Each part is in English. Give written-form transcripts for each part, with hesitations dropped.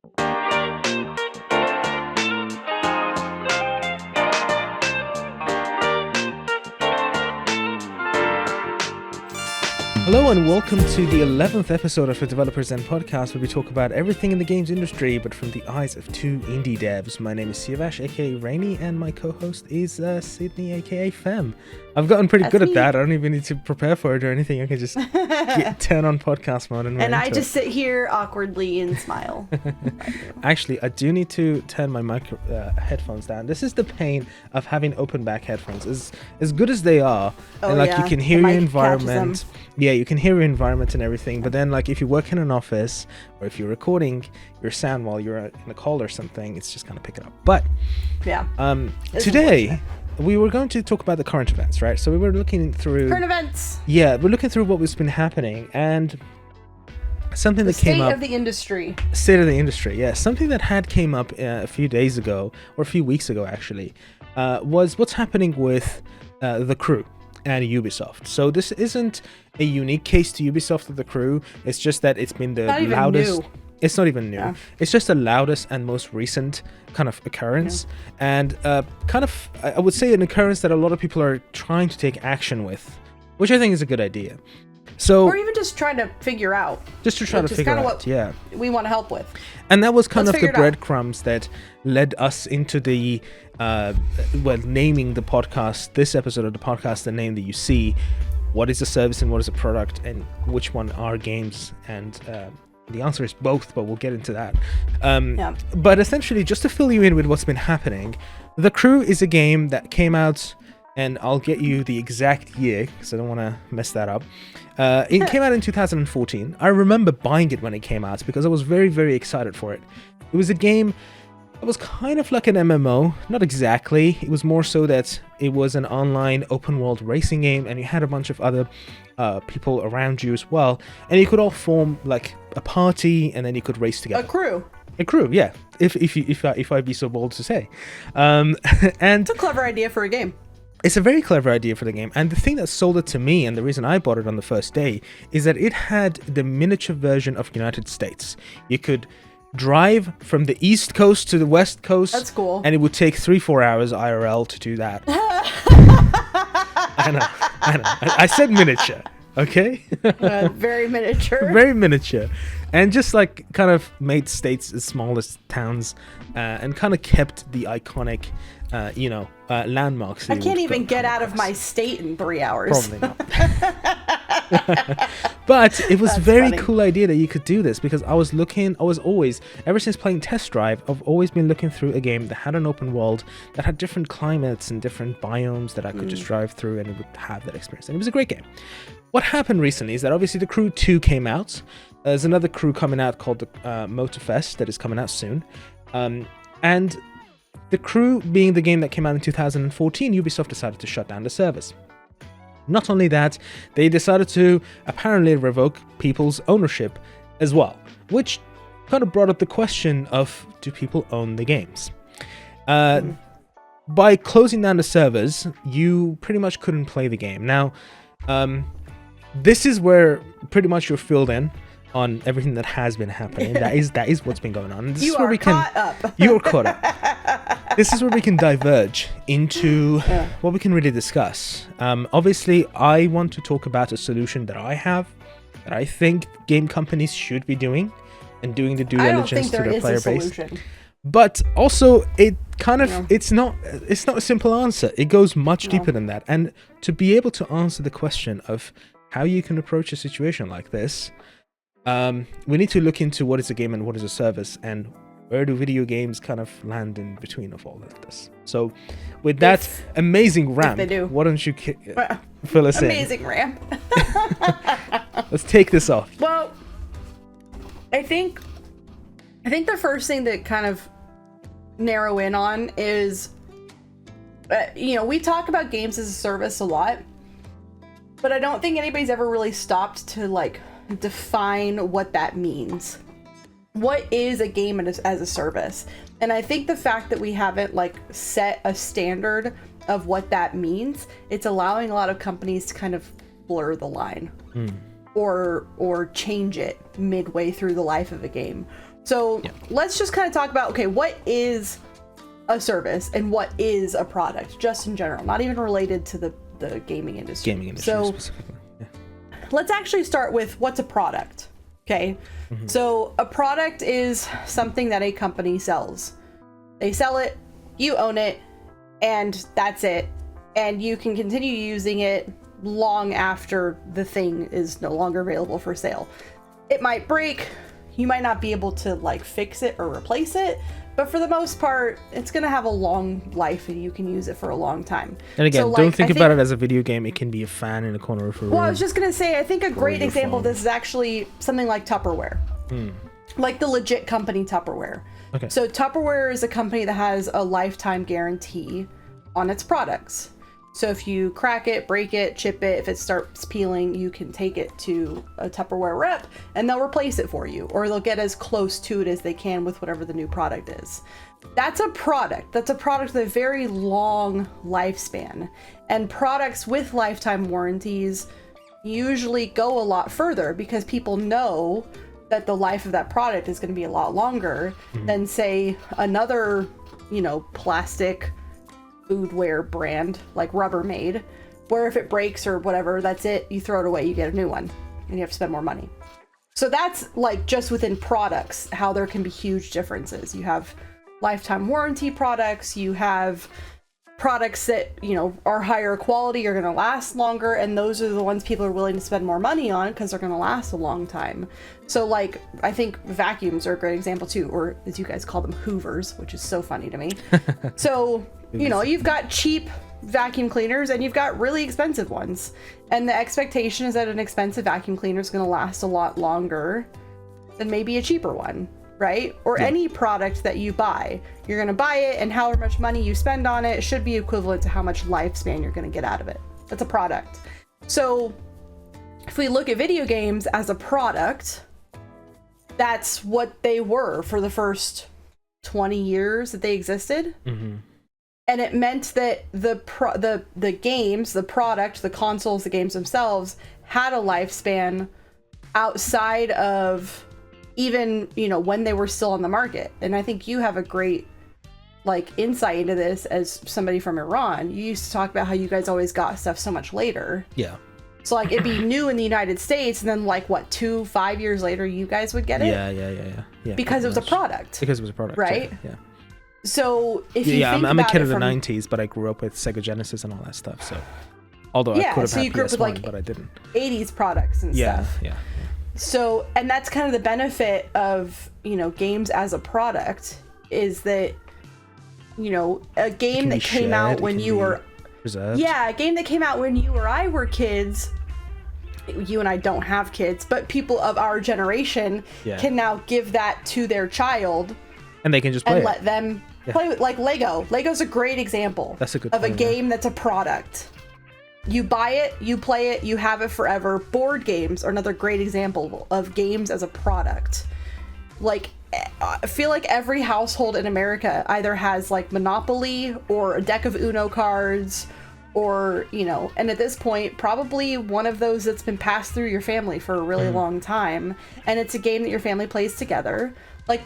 Hello and welcome to the 11th episode of the Developers Zen podcast, where we talk about everything in the games industry, but from the eyes of two indie devs. My name is Siavash, aka Rainy, and my co-host is Sydney, aka Fem. I've gotten pretty good at that. I don't even need to prepare for it or anything. I can just turn on podcast mode and I just sit here awkwardly and smile. Actually, I do need to turn my headphones down. This is the pain of having open back headphones. As good as they are, and you can hear your environment. Yeah, you can hear your environment and everything, but then if you work in an office or if you're recording your sound while you're in a call or something, it's just kind of pick it up. But yeah, today we were going to talk about the current events, right? So we were looking through current events. Yeah, we're looking through what has been happening and something that came up. State of the industry. State of the industry, yeah. Something that had came up a few days ago, or a few weeks ago actually, was what's happening with The Crew and Ubisoft. So this isn't a unique case to Ubisoft or The Crew. It's just that it's been the loudest. New. It's not even new. Yeah. It's just the loudest and most recent kind of occurrence, and I would say an occurrence that a lot of people are trying to take action with, which I think is a good idea. So, or even just trying to figure out. Just to try to figure out, what we want to help with. And that was kind of the breadcrumbs that led us into the, naming the podcast, this episode of the podcast, the name that you see, what is a service and what is a product, and which one are games, and the answer is both, but we'll get into that. But essentially, just to fill you in with what's been happening, The Crew is a game that came out, and I'll get you the exact year because I don't want to mess that up. It came out in 2014. I remember buying it when it came out because I was very, very excited for it. It was a game that was kind of like an MMO, not exactly. It was more so that it was an online open world racing game, and you had a bunch of other people around you as well, and you could all form like a party, and then you could race together. A crew, yeah. If I'd be so bold to say. And it's a clever idea for a game. It's a very clever idea for the game, and the thing that sold it to me, and the reason I bought it on the first day, is that it had the miniature version of United States. You could drive from the East Coast to the West Coast. That's cool. And it would take 3-4 hours IRL to do that. I know. I said miniature, okay? Very miniature. Very miniature. And just kind of made states as small as towns, and kind of kept the iconic landmarks. I can't even get out of my state in 3 hours. Probably not. But it was very cool idea that you could do this, because I was always, ever since playing Test Drive, I've always been looking through a game that had an open world, that had different climates and different biomes that I could just drive through, and it would have that experience. And it was a great game. What happened recently is that obviously The Crew 2 came out. There's another Crew coming out called the Motorfest that is coming out soon. And The Crew being the game that came out in 2014, Ubisoft decided to shut down the servers. Not only that, they decided to apparently revoke people's ownership as well, which kind of brought up the question of, do people own the games? By closing down the servers, you pretty much couldn't play the game. Now, this is where pretty much you're filled in on everything that has been happening. That is what's been going on. This is where caught up. You're caught up. This is where we can diverge into what we can really discuss. Obviously, I want to talk about a solution that I have, that I think game companies should be doing, and doing the due diligence to their player base. But also, it kind of it's not a simple answer. It goes much deeper than that. And to be able to answer the question of how you can approach a situation like this, we need to look into what is a game and what is a service, and where do video games kind of land in between of all of this. So with that amazing ramp, why don't you fill us in? Amazing ramp. Let's take this off. Well, I think the first thing to kind of narrow in on is, we talk about games as a service a lot, but I don't think anybody's ever really stopped to define what that means. What is a game as a service? And I think the fact that we haven't set a standard of what that means, it's allowing a lot of companies to kind of blur the line or change it midway through the life of a game, So let's just kind of talk about, okay, what is a service and what is a product, just in general, not even related to the gaming industry. So specifically. Yeah. Let's actually start with what's a product. Okay. So a product is something that a company sells. They sell it, you own it, and that's it. And you can continue using it long after the thing is no longer available for sale. It might break, you might not be able to like fix it or replace it, but for the most part, it's going to have a long life and you can use it for a long time. And again, so, don't think about it as a video game. It can be a fan in a corner of a room. Well, I was just going to say, I think a great example of this is actually something like Tupperware. Like the legit company Tupperware. Okay. So Tupperware is a company that has a lifetime guarantee on its products. So if you crack it, break it, chip it, if it starts peeling, you can take it to a Tupperware rep and they'll replace it for you, or they'll get as close to it as they can with whatever the new product is. That's a product. That's a product with a very long lifespan. And products with lifetime warranties usually go a lot further because people know that the life of that product is going to be a lot longer than, say, another, plastic foodware brand like Rubbermaid, where if it breaks or whatever, that's it, you throw it away, you get a new one, and you have to spend more money. So that's like just within products, how there can be huge differences. You have lifetime warranty products, you have products that, are higher quality, are going to last longer, and those are the ones people are willing to spend more money on because they're going to last a long time. So like, I think vacuums are a great example too, or as you guys call them, hoovers, which is so funny to me. So you've got cheap vacuum cleaners and you've got really expensive ones. And the expectation is that an expensive vacuum cleaner is going to last a lot longer than maybe a cheaper one, right? Or any product that you buy. You're going to buy it, and however much money you spend on it should be equivalent to how much lifespan you're going to get out of it. That's a product. So if we look at video games as a product, that's what they were for the first 20 years that they existed. And it meant that the games, the product, the consoles, the games themselves had a lifespan outside of even, when they were still on the market. And I think you have a great insight into this as somebody from Iran. You used to talk about how you guys always got stuff so much later. Yeah. So it'd be new in the United States, and then 5 years later you guys would get it? Yeah. Because it was a product. Because it was a product. Right? Yeah. So if you think I'm a kid of the from 90s, but I grew up with Sega Genesis and all that stuff. So although I could have had PS1, but I didn't. 80s products and stuff. Yeah. So, and that's kind of the benefit of, games as a product, is that, a game that came out when you were preserved. Yeah, a game that came out when you or I were kids. You and I don't have kids, but people of our generation can now give that to their child. And they can just play and let them play with, like Lego. Lego's a great example of a game that's a product. You buy it, you play it, you have it forever. Board games are another great example of games as a product. I feel like every household in America either has Monopoly or a deck of Uno cards, or and at this point probably one of those that's been passed through your family for a really long time, and it's a game that your family plays together.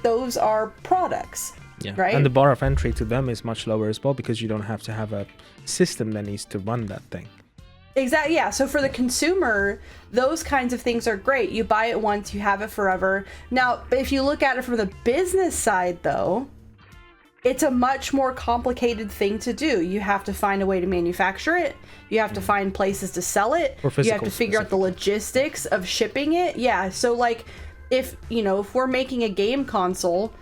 Those are products. Right? And the bar of entry to them is much lower as well, because you don't have to have a system that needs to run that thing. Exactly. Yeah. So for the consumer, those kinds of things are great. You buy it once, you have it forever. Now, if you look at it from the business side, though, it's a much more complicated thing to do. You have to find a way to manufacture it. You have to find places to sell it. You have to figure out the logistics of shipping it. Yeah. So if we're making a game console,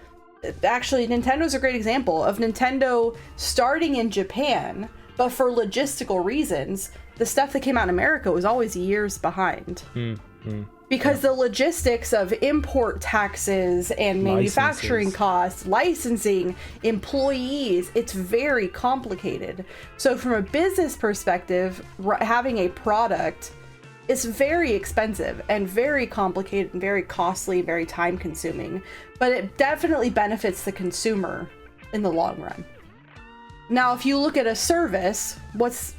actually Nintendo's a great example of Nintendo starting in Japan, but for logistical reasons, the stuff that came out in America was always years behind. Because the logistics of import taxes and manufacturing costs, licensing, employees, it's very complicated. So from a business perspective, having a product is very expensive and very complicated and very costly, very time consuming, but it definitely benefits the consumer in the long run. Now, if you look at a service, what's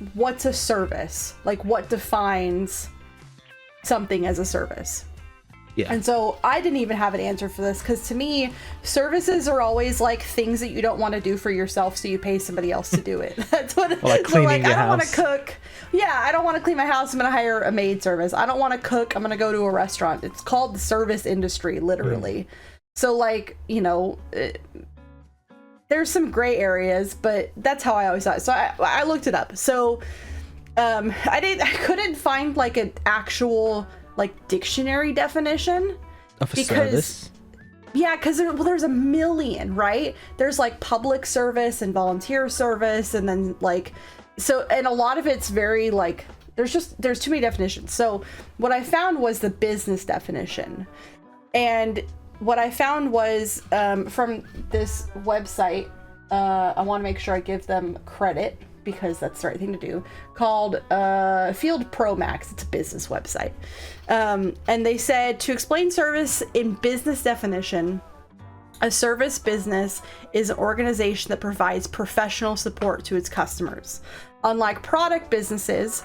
a service? What defines something as a service? Yeah. And so I didn't even have an answer for this, because to me, services are always like things that you don't want to do for yourself, so you pay somebody else to do it. That's what. Or like cleaning your I don't want house. to cook. Yeah, I don't want to clean my house. I'm going to hire a maid service. I don't want to cook. I'm going to go to a restaurant. It's called the service industry, literally. So like, you know, there's some gray areas, but that's how I always thought. So I looked it up. So I couldn't find like an actual like dictionary definition Of a service? Yeah, because there's a million, right? There's like public service and volunteer service, and then like, so, and a lot of it's very like, there's too many definitions. So what I found was the business definition. And what I found was from this website, I want to make sure I give them credit, because that's the right thing to do, called Field Pro Max. It's a business website. And they said, to explain service in business definition, a service business is an organization that provides professional support to its customers. Unlike product businesses,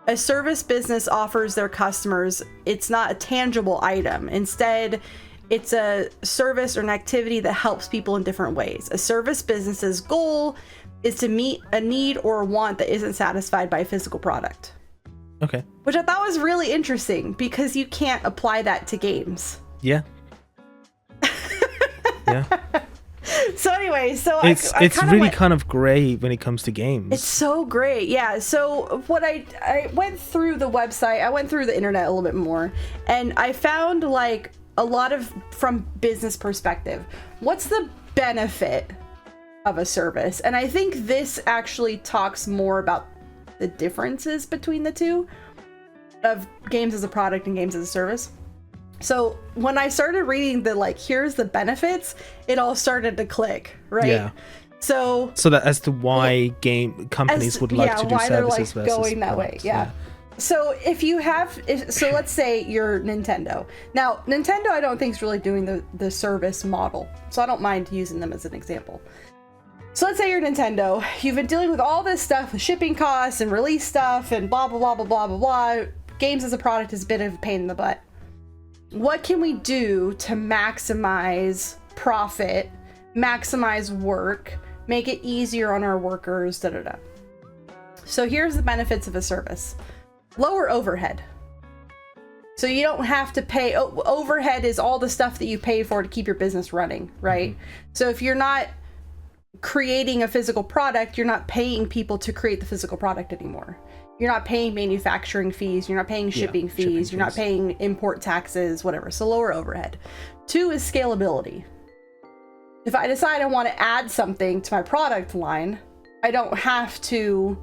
a service business offers their customers, it's not a tangible item. Instead, it's a service or an activity that helps people in different ways. A service business's goal is to meet a need or a want that isn't satisfied by a physical product. Okay. Which I thought was really interesting, because you can't apply that to games. Yeah. Yeah. So anyway, so it's really kind of gray when it comes to games. It's so great. Yeah. So what I went through the website, I went through the internet a little bit more, and I found like a lot of, from business perspective, what's the benefit of a service? And I think this actually talks more about the differences between the two, of games as a product and games as a service. So when I started reading the like, here's the benefits, it all started to click, right? Yeah. So that as to why game companies would like to do services versus going that products. way. Yeah. So so let's say you're Nintendo. Now, Nintendo I don't think is really doing the service model, so I don't mind using them as an example. So let's say you're Nintendo. You've been dealing with all this stuff with shipping costs and release stuff and blah, blah, blah, blah, blah, blah, blah. Games as a product is a bit of a pain in the butt. What can we do to maximize profit, maximize work, make it easier on our workers, da, da, da. So here's the benefits of a service. Lower overhead. So you don't have to pay, overhead is all the stuff that you pay for to keep your business running, right? Mm-hmm. So if you're not creating a physical product, you're not paying people to create the physical product anymore. You're not paying manufacturing fees, you're not paying shipping fees, you're not paying import taxes, whatever. So lower overhead. 2 is scalability. If I decide I want to add something to my product line, I don't have to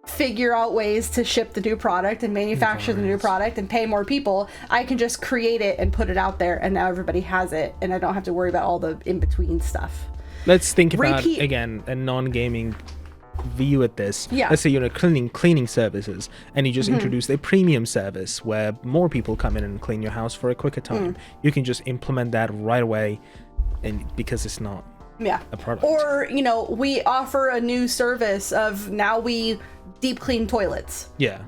figure out ways to ship the new product and manufacture the new product and pay more people. I can just create it and put it out there, and now everybody has it, and I don't have to worry about all the in-between stuff. Let's think about, again, a non-gaming view at this. Yeah. Let's say you're cleaning services, and you just introduce a premium service where more people come in and clean your house for a quicker time. You can just implement that right away, and because it's not a product. Or, you know, we offer a new service of, now we deep clean toilets. Yeah.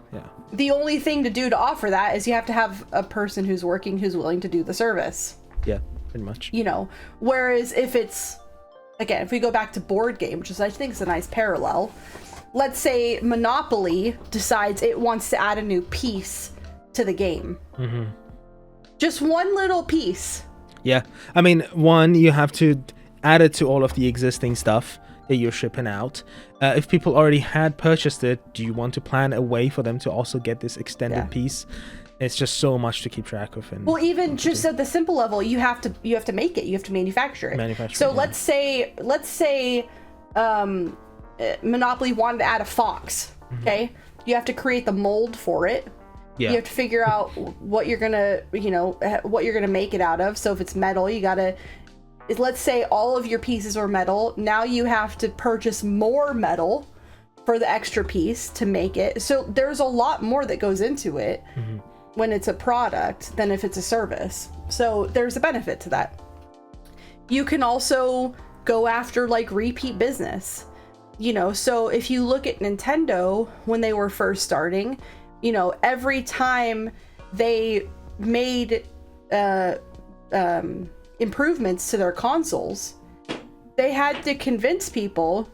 The only thing to do to offer that is you have to have a person who's working who's willing to do the service. Yeah, pretty much. You know, whereas if it's, again, if we go back to board game, which is, I think, is a nice parallel. Let's say Monopoly decides it wants to add a new piece to the game. Just one little piece. Yeah. I mean, one, you have to add it to all of the existing stuff that you're shipping out. If people already had purchased it, do you want to plan a way for them to also get this extended piece? It's just so much to keep track of. And well, even just at the simple level, you have to make it. You have to manufacture it. So let's say Monopoly wanted to add a fox. Okay, you have to create the mold for it. You have to figure out what you're gonna, what you're gonna make it out of. So if it's metal, you gotta. Let's say all of your pieces are metal. Now you have to purchase more metal for the extra piece to make it. So there's a lot more that goes into it. When it's a product than if it's a service. So there's a benefit to that. You can also go after like repeat business. So if you look at Nintendo when they were first starting, every time they made improvements to their consoles, they had to convince people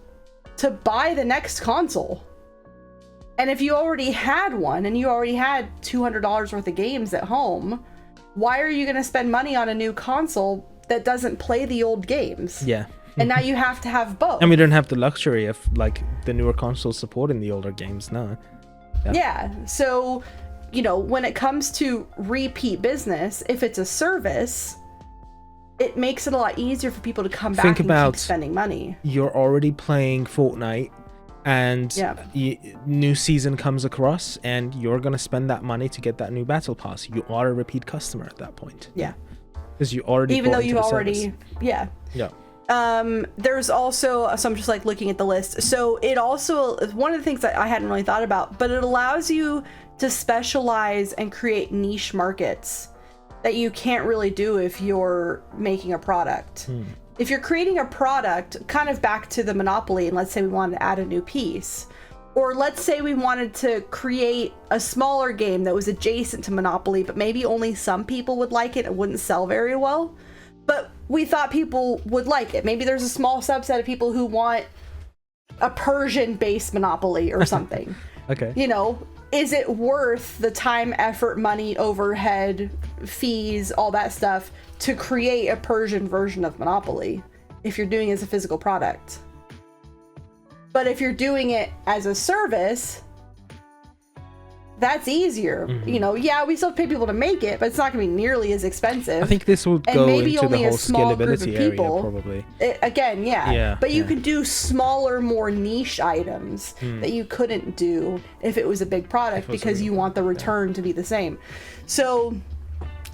to buy the next console. And if you already had one and you already had $200 worth of games at home, why are you going to spend money on a new console that doesn't play the old games? Yeah. And now you have to have both. And we don't have the luxury of like the newer consoles supporting the older games now. Yeah. So, you know, when it comes to repeat business, if it's a service, it makes it a lot easier for people to come back and keep spending money. You're already playing Fortnite and new season comes across and you're going to spend that money to get that new battle pass. You are a repeat customer at that point. Yeah. Because you already even though you already Yeah. There's also, so I'm just like looking at the list. So it also, one of the things that I hadn't really thought about, but it allows you to specialize and create niche markets that you can't really do if you're making a product. If you're creating a product, kind of back to the Monopoly, and let's say we wanted to add a new piece, or let's say we wanted to create a smaller game that was adjacent to Monopoly, but maybe only some people would like it, it wouldn't sell very well, but we thought people would like it. Maybe there's a small subset of people who want a Persian-based Monopoly or something. Okay. You know, is it worth the time, effort, money, overhead, fees, all that stuff to create a Persian version of Monopoly if you're doing it as a physical product? But if you're doing it as a service, that's easier. You know, yeah, we still pay people to make it, but it's not going to be nearly as expensive. I think this will go into the whole scalability area, probably. But you can do smaller, more niche items that you couldn't do if it was a big product because you want the return to be the same. So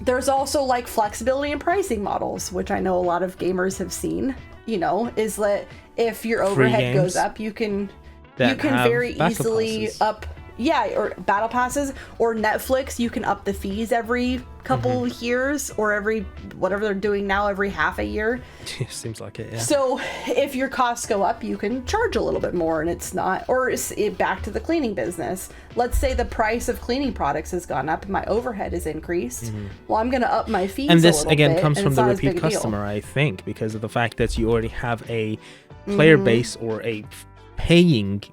there's also like flexibility in pricing models, which I know a lot of gamers have seen, you know, is that if your overhead goes up, you can very easily up or battle passes, or Netflix, you can up the fees every couple years, or every whatever they're doing now, every half a year. Seems like it. Yeah. So if your costs go up, you can charge a little bit more, and it's not, or back to the cleaning business. Let's say the price of cleaning products has gone up and my overhead has increased. Well, I'm going to up my fees. And this again comes from the repeat customer, I think, because of the fact that you already have a player base or a paying.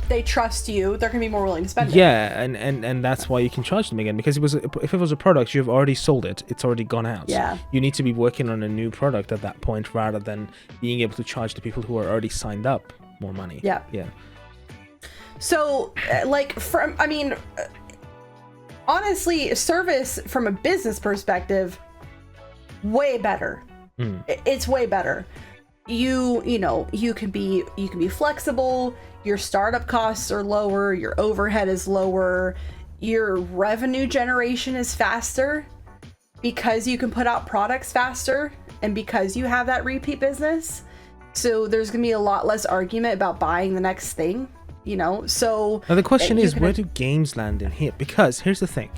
They trust you. They're gonna be more willing to spend it. Yeah, and that's why you can charge them again, because if it was a product, you've already sold it. It's already gone out. Yeah. You need to be working on a new product at that point rather than being able to charge the people who are already signed up more money. Yeah. Yeah. So, honestly, service from a business perspective, way better. It's way better. You can be flexible. Your startup costs are lower, your overhead is lower, your revenue generation is faster because you can put out products faster and because you have that repeat business. So there's gonna be a lot less argument about buying the next thing, you know. So now the question is, where do games land in here? Because here's the thing.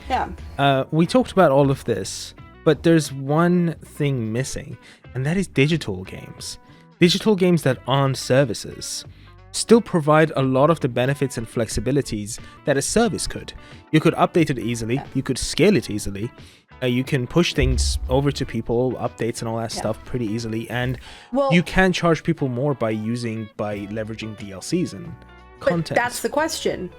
We talked about all of this, but there's one thing missing, and that is digital games. Digital games that aren't services still provide a lot of the benefits and flexibilities that a service could. You could update it easily, you could scale it easily, you can push things over to people, updates and all that stuff pretty easily, and you can charge people more by leveraging DLCs and content. But that's the question.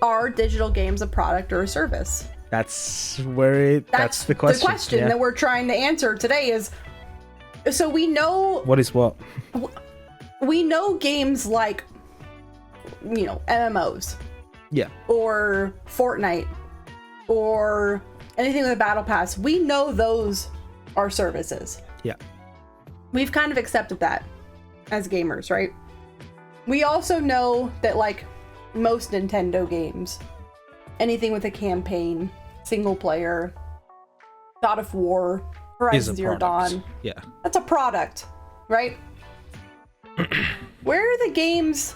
Are digital games a product or a service? That's the question. The question that we're trying to answer today is, so we know... What is what? We know games like, you know, MMOs. Yeah. Or Fortnite. Or anything with a battle pass. We know those are services. Yeah. We've kind of accepted that as gamers, right? We also know that, like, most Nintendo games, anything with a campaign, single player, God of War, Horizon Zero Dawn. Yeah. That's a product, right? Where are the games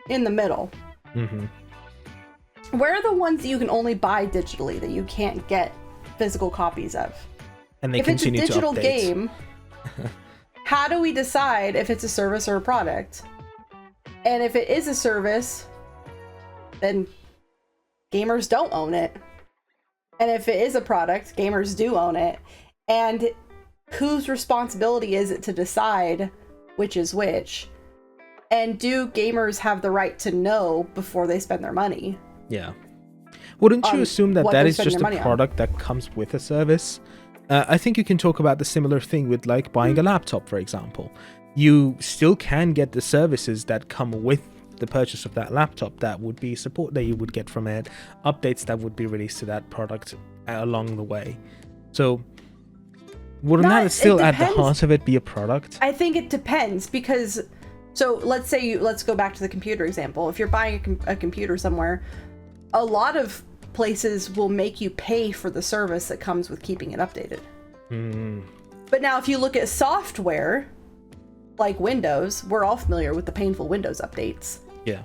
in the middle? Where are the ones that you can only buy digitally, that you can't get physical copies of? And if it's a digital game, how do we decide if it's a service or a product? And if it is a service, then gamers don't own it. And if it is a product, gamers do own it. And whose responsibility is it to decide which is which? And do gamers have the right to know before they spend their money? Yeah. Wouldn't you assume that that is just a product that comes with a service? I think you can talk about the similar thing with like buying a laptop, for example. You still can get the services that come with the purchase of that laptop. That would be support that you would get from it, updates that would be released to that product along the way. So wouldn't that still at the heart of it be a product? I think it depends, because so let's go back to the computer example. If you're buying a computer somewhere, a lot of places will make you pay for the service that comes with keeping it updated. But now if you look at software like Windows, we're all familiar with the painful Windows updates. Yeah.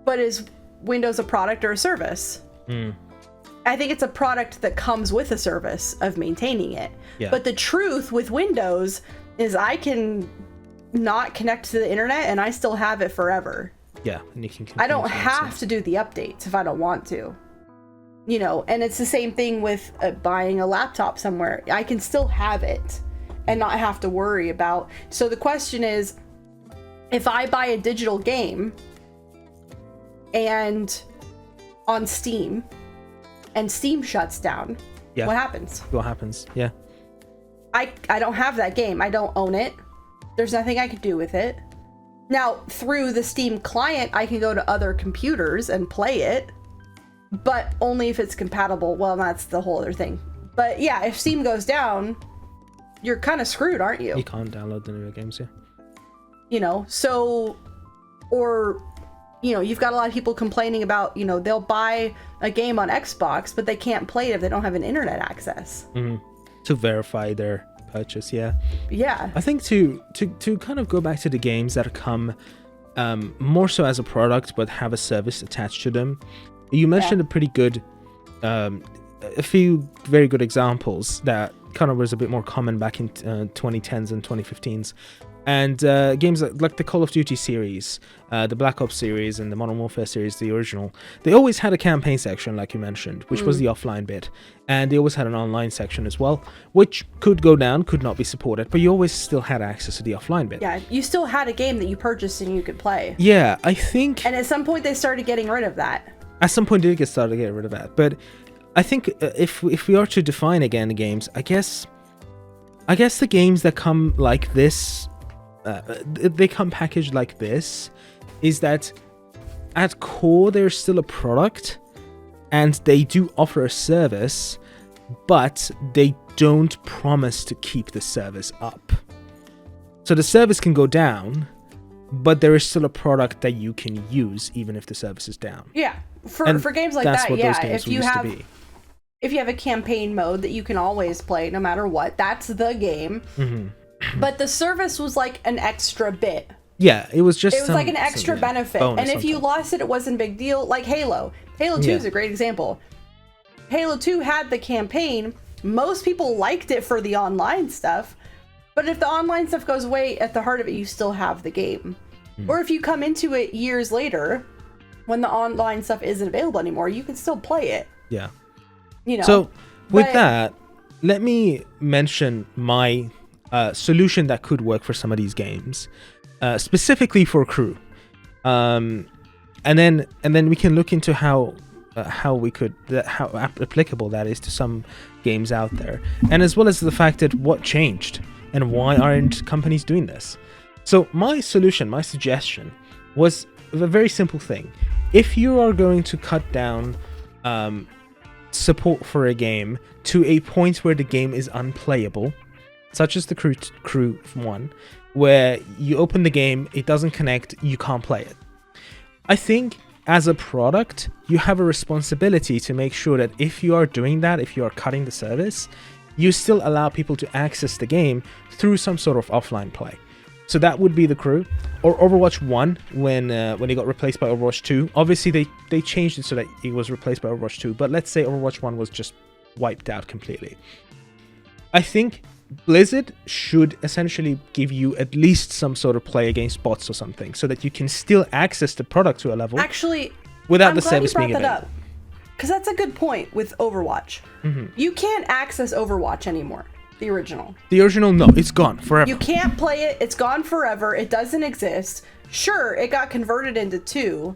But is Windows a product or a service? I think it's a product that comes with a service of maintaining it. Yeah. But the truth with Windows is I can not connect to the internet and I still have it forever. Yeah, and you can. I don't have to do the updates if I don't want to. You know, and it's the same thing with buying a laptop somewhere. I can still have it and not have to worry about. So the question is, if I buy a digital game and on Steam and Steam shuts down, what happens? What happens? Yeah. I don't have that game. I don't own it. There's nothing I can do with it. Now, through the Steam client, I can go to other computers and play it, but only if it's compatible. Well, that's the whole other thing. But yeah, if Steam goes down, you're kind of screwed, aren't you? You can't download the newer games, yeah. You know, so, or, you know, you've got a lot of people complaining about, you know, they'll buy a game on Xbox, but they can't play it if they don't have an internet access. To verify their purchase, yeah. I think to kind of go back to the games that come more so as a product but have a service attached to them, you mentioned a pretty good a few very good examples that kind of was a bit more common back in 2010s and 2015s, and games like the Call of Duty series, the Black Ops series, and the Modern Warfare series, the original. They always had a campaign section, like you mentioned, which was the offline bit, and they always had an online section as well, which could go down, could not be supported, but you always still had access to the offline bit. Yeah, you still had a game that you purchased and you could play. Yeah, I think. And at some point they started getting rid of that. At some point they did start to get rid of that, but I think if we are to define again the games, I guess the games that come like this. They come packaged like this, is that at core they're still a product and they do offer a service, but they don't promise to keep the service up. So the service can go down, but there is still a product that you can use even if the service is down. Yeah, for games like that, yeah. If you have a campaign mode that you can always play no matter what, that's the game. But the service was like an extra bit. Yeah, it was like an extra benefit. And if you lost it, it wasn't a big deal. Like Halo. Halo 2 is a great example. Halo 2 had the campaign. Most people liked it for the online stuff. But if the online stuff goes away, at the heart of it, you still have the game. Or if you come into it years later, when the online stuff isn't available anymore, you can still play it. Yeah. You know. So with that, let me mention my solution that could work for some of these games, specifically for crew, and then we can look into how applicable that is to some games out there, and as well as the fact that what changed and why aren't companies doing this. So my suggestion was a very simple thing. If you are going to cut down support for a game to a point where the game is unplayable, such as the crew one, where you open the game, it doesn't connect, you can't play it. I think as a product, you have a responsibility to make sure that if you are doing that, if you are cutting the service, you still allow people to access the game through some sort of offline play. So that would be the crew, or Overwatch 1 when it got replaced by Overwatch 2. Obviously they changed it so that it was replaced by Overwatch 2, but let's say Overwatch 1 was just wiped out completely. I think Blizzard should essentially give you at least some sort of play against bots or something, so that you can still access the product to a level. Actually, without the service being available. because that's a good point with Overwatch. You can't access Overwatch anymore. The original. The original, no, it's gone forever. You can't play it. It's gone forever. It doesn't exist. Sure, it got converted into 2,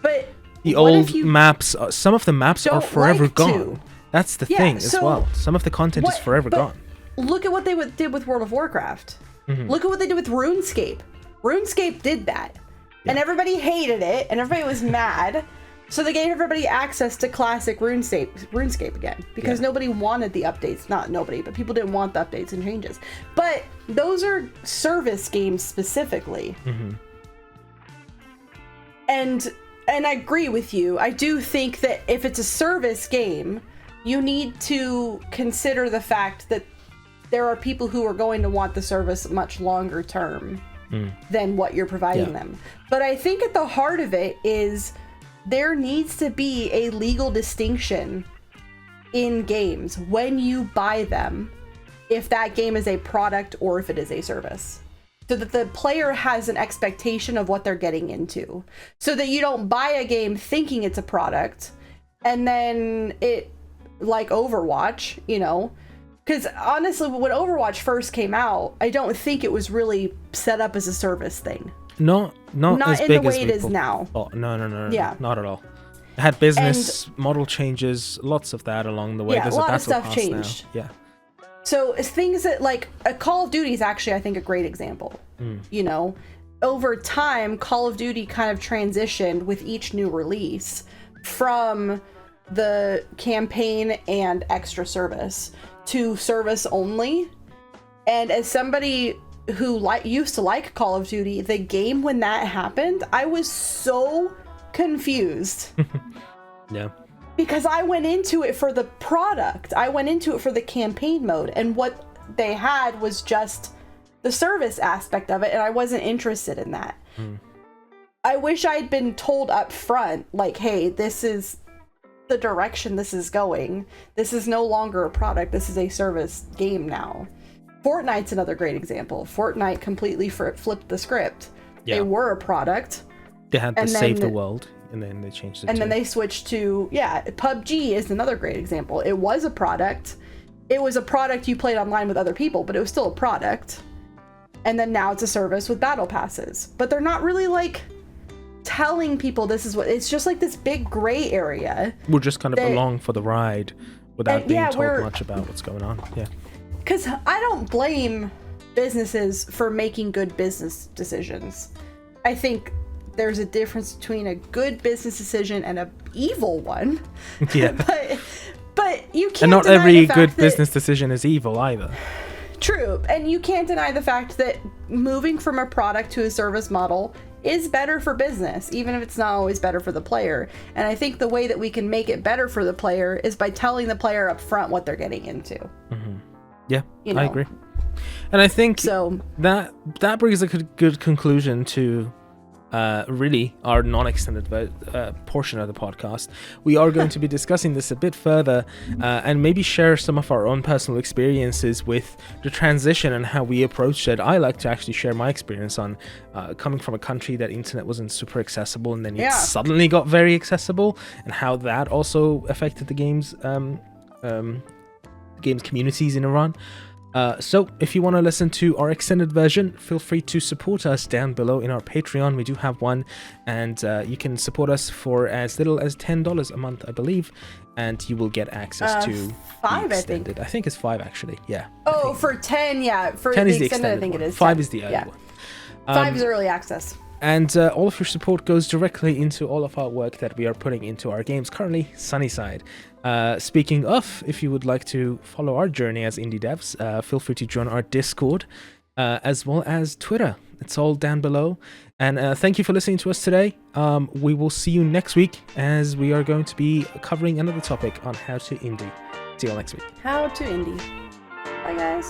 but the old maps, some of the maps are forever gone. 2? That's the thing as well. Some of the content is forever gone. Look at what they did with World of Warcraft. Look at what they did with RuneScape. RuneScape did that. And everybody hated it, and everybody was mad. So they gave everybody access to classic RuneScape again, because nobody wanted the updates. Not nobody, but people didn't want the updates and changes. But those are service games specifically. And I agree with you. I do think that if it's a service game, you need to consider the fact that there are people who are going to want the service much longer term than what you're providing them. But I think at the heart of it is there needs to be a legal distinction in games when you buy them, if that game is a product or if it is a service, so that the player has an expectation of what they're getting into, so that you don't buy a game thinking it's a product and then it, like Overwatch, you know, because honestly, when Overwatch first came out, I don't think it was really set up as a service thing. Not as in big the way as it is now. Oh, no. Yeah. Not at all. It had business model changes, lots of that along the way. Yeah, There's a lot of stuff changed. Now. Yeah. So it's things that, like, Call of Duty is actually, I think, a great example. You know, over time, Call of Duty kind of transitioned with each new release from the campaign and extra service to service only. And as somebody who used to like Call of Duty, the game when that happened, I was so confused. Yeah. Because I went into it for the product. I went into it for the campaign mode, and what they had was just the service aspect of it, and I wasn't interested in that. I wish I'd been told up front, like, hey, this is the direction this is going. This is no longer a product. This is a service game now. Fortnite's another great example. Fortnite completely flipped the script. Yeah. They were a product. They had to save the world, and then they changed it. And then they switched to, PUBG is another great example. It was a product. It was a product you played online with other people, but it was still a product. And then now it's a service with battle passes. But they're not really, like, telling people this is what... It's just, like, this big gray area. We're just kind of along for the ride without being told much about what's going on. Yeah. Because I don't blame businesses for making good business decisions. I think there's a difference between a good business decision and an evil one. Yeah. but you can't. And not every good business decision is evil either. True. And you can't deny the fact that moving from a product to a service model is better for business, even if it's not always better for the player. And I think the way that we can make it better for the player is by telling the player up front what they're getting into. Yeah, I agree. And I think that brings a good conclusion to really our non-extended portion of the podcast. We are going to be discussing this a bit further and maybe share some of our own personal experiences with the transition and how we approached it. I like to actually share my experience on coming from a country that internet wasn't super accessible, and then it suddenly got very accessible, and how that also affected the games communities in Iran. So if you want to listen to our extended version, feel free to support us down below in our Patreon. We do have one, and you can support us for as little as $10 a month, I believe, and you will get access to $5, I think it's $5 actually. Yeah. Oh, for 10, yeah. For 10 the is the extended, I think one. it is. 5 10. is the early one. 5 is early access. And all of your support goes directly into all of our work that we are putting into our games currently, SunnySide. Speaking of, if you would like to follow our journey as indie devs, feel free to join our Discord, as well as Twitter. It's all down below. And thank you for listening to us today. We will see you next week, as we are going to be covering another topic on how to indie. See you all next week. How to indie. Bye, guys.